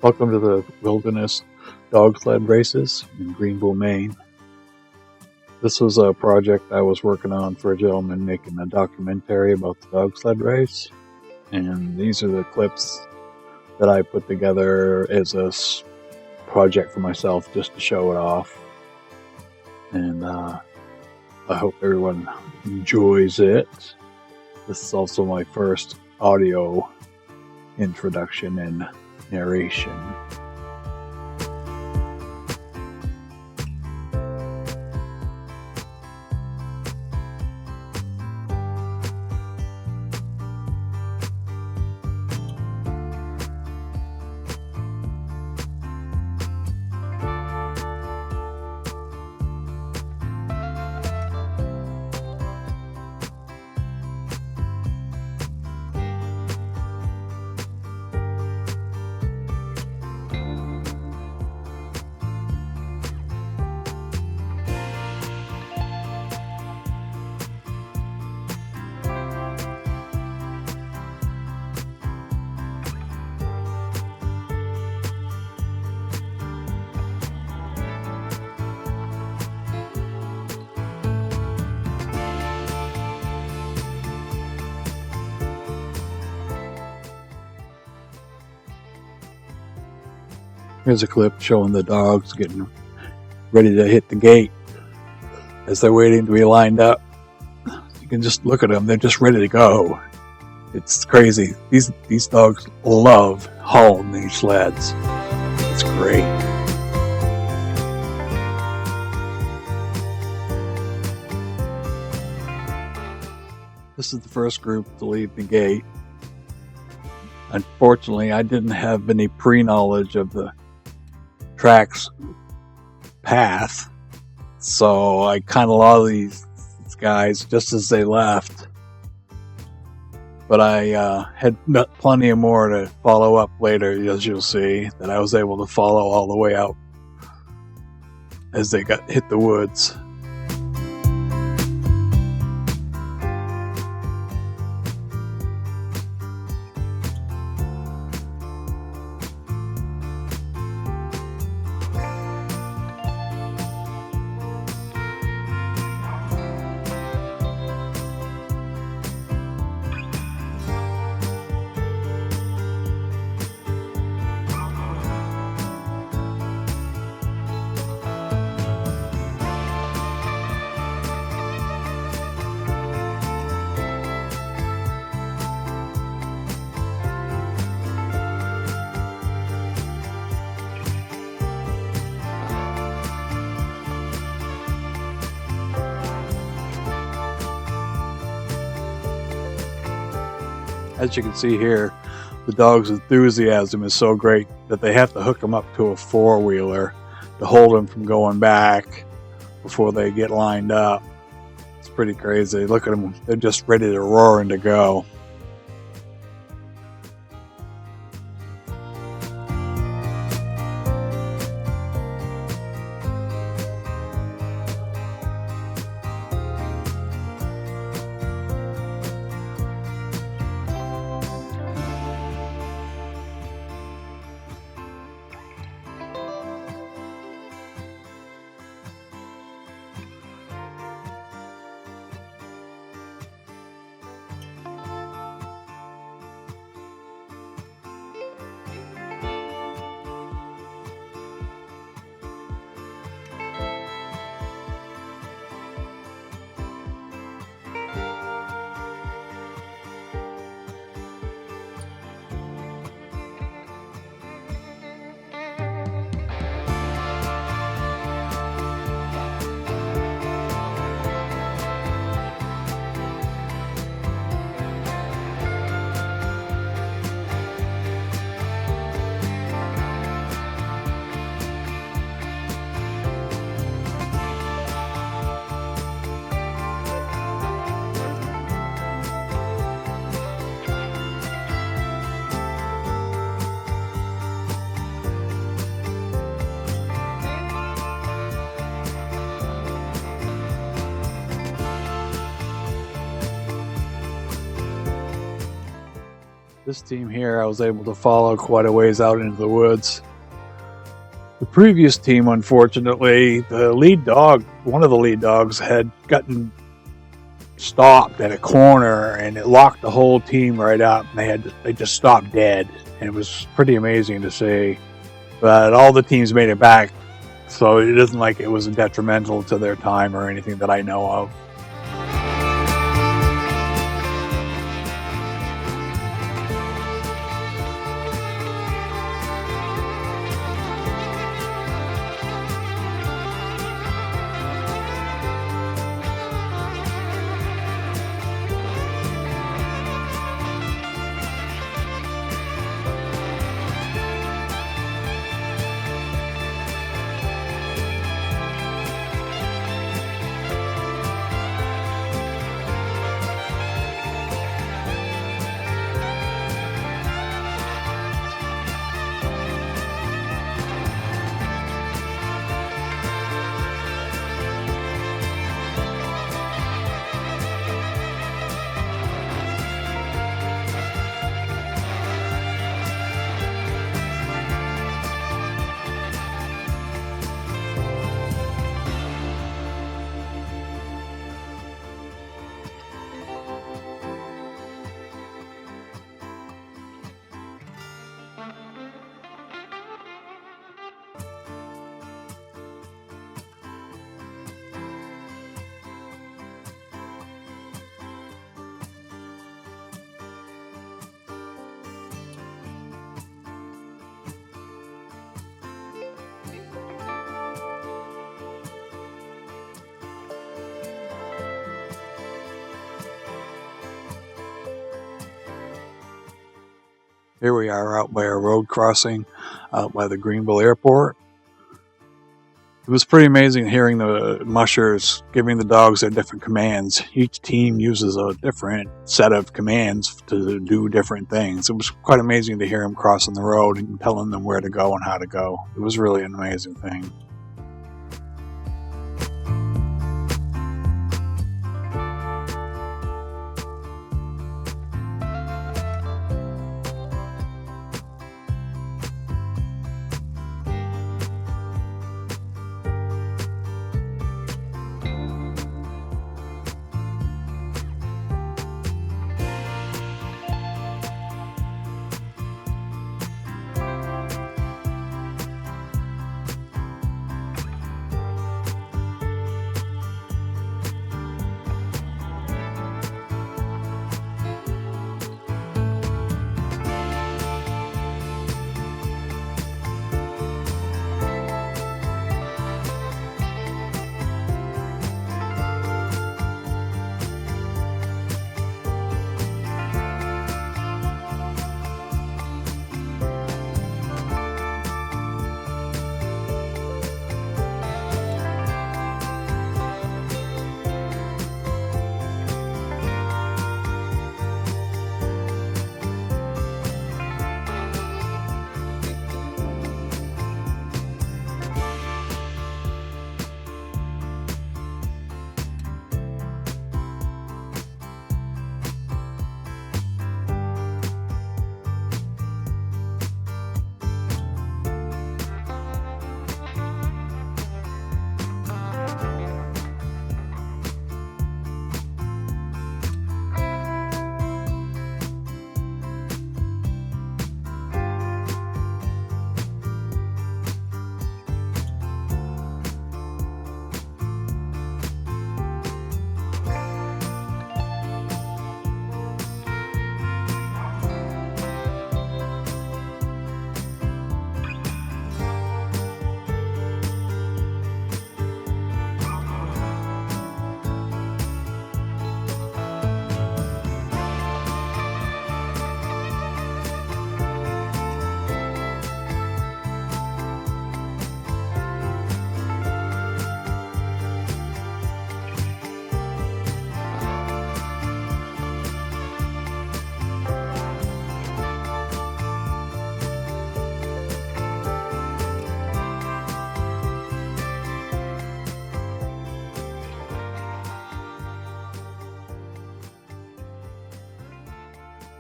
Welcome to the Wilderness Dog Sled Races in Greenville, Maine. This was a project I was working on for a gentleman making a documentary about the dog sled race. And these are the clips that I put together as a project for myself just to show it off. And I hope everyone enjoys it. This is also my first audio introduction and narration. Here's a clip showing the dogs getting ready to hit the gate as they're waiting to be lined up. You can just look at them, they're just ready to go. It's crazy. These dogs love hauling these sleds. It's great. This is the first group to leave the gate. Unfortunately, I didn't have any pre-knowledge of the track's path, so I kind of lost these guys just as they left. But I had plenty of more to follow up later, as you'll see, that I was able to follow all the way out as they hit the woods. As you can see here, the dog's enthusiasm is so great that they have to hook them up to a four-wheeler to hold them from going back before they get lined up. It's pretty crazy. Look at them. They're just ready to roar and to go. This team here, I was able to follow quite a ways out into the woods. The previous team, unfortunately, the lead dog, one of the lead dogs, had gotten stopped at a corner, and it locked the whole team right up. And they just stopped dead, and it was pretty amazing to see. But all the teams made it back, so it isn't like it was detrimental to their time or anything that I know of. Here we are out by a road crossing out by the Greenville airport. It was pretty amazing hearing the mushers giving the dogs their different commands. Each team uses a different set of commands to do different things. It was quite amazing to hear them crossing the road and telling them where to go and how to go. It was really an amazing thing.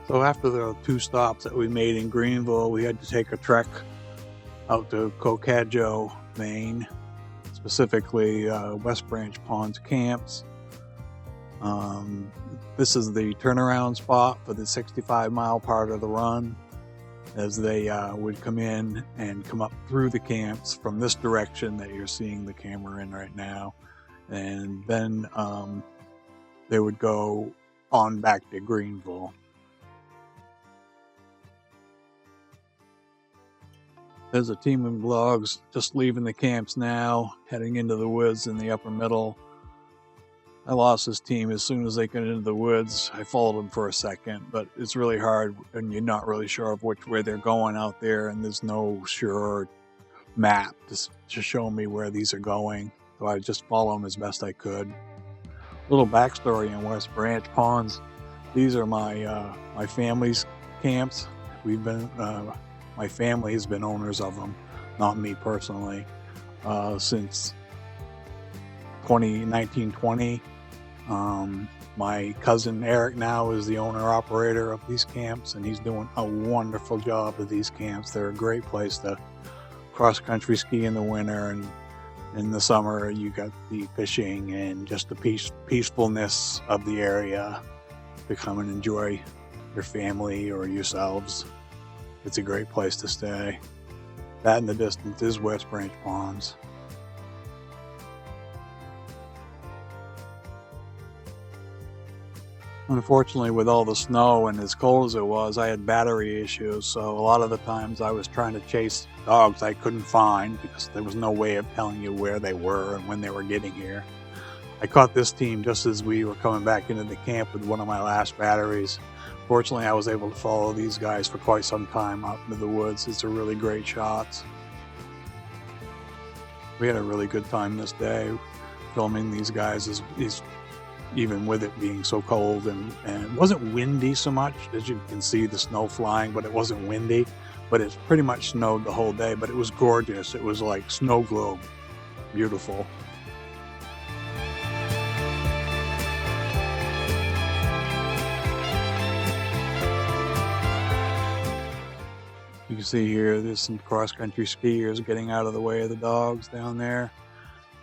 So after the 2 stops that we made in Greenville, we had to take a trek out to Cocadjo, Maine, specifically West Branch Ponds Camps. This is the turnaround spot for the 65-mile part of the run, as they would come in and come up through the camps from this direction that you're seeing the camera in right now, and then they would go on back to Greenville. There's a team of logs just leaving the camps now, heading into the woods in the upper middle. I lost this team as soon as they got into the woods. I followed them for a second, but it's really hard and you're not really sure of which way they're going out there, and there's no sure map to show me where these are going. So I just follow them as best I could. Little backstory on West Branch Ponds. These are my my family's camps. We've been my family has been owners of them, not me personally, since 1920. My cousin Eric now is the owner-operator of these camps, and he's doing a wonderful job of these camps. They're a great place to cross-country ski in the winter, and in the summer you got the fishing and just the peacefulness of the area to come and enjoy your family or yourselves. It's a great place to stay. That in the distance is West Branch Ponds. Unfortunately, with all the snow and as cold as it was, I had battery issues, so a lot of the times I was trying to chase dogs I couldn't find because there was no way of telling you where they were and when they were getting here. I caught this team just as we were coming back into the camp with one of my last batteries. Fortunately, I was able to follow these guys for quite some time out into the woods. It's a really great shots. We had a really good time this day filming these guys, even with it being so cold, and it wasn't windy so much. As you can see the snow flying, but it wasn't windy. But it's pretty much snowed the whole day, but it was gorgeous. It was like snow globe. Beautiful. You can see here there's some cross-country skiers getting out of the way of the dogs down there,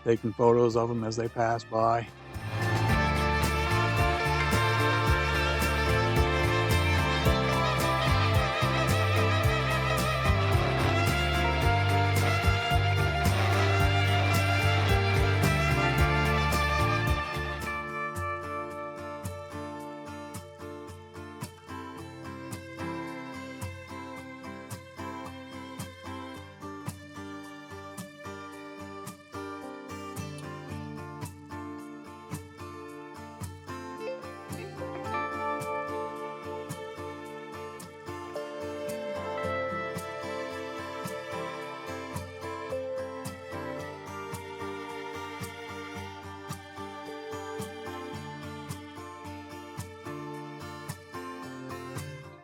taking photos of them as they pass by.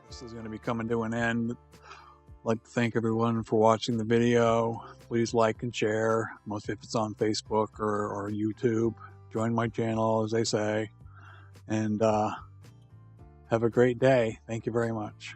This is going to be coming to an end. I'd like to thank everyone for watching the video. Please like and share, most if it's on Facebook or YouTube. Join my channel, as they say, and have a great day. Thank you very much.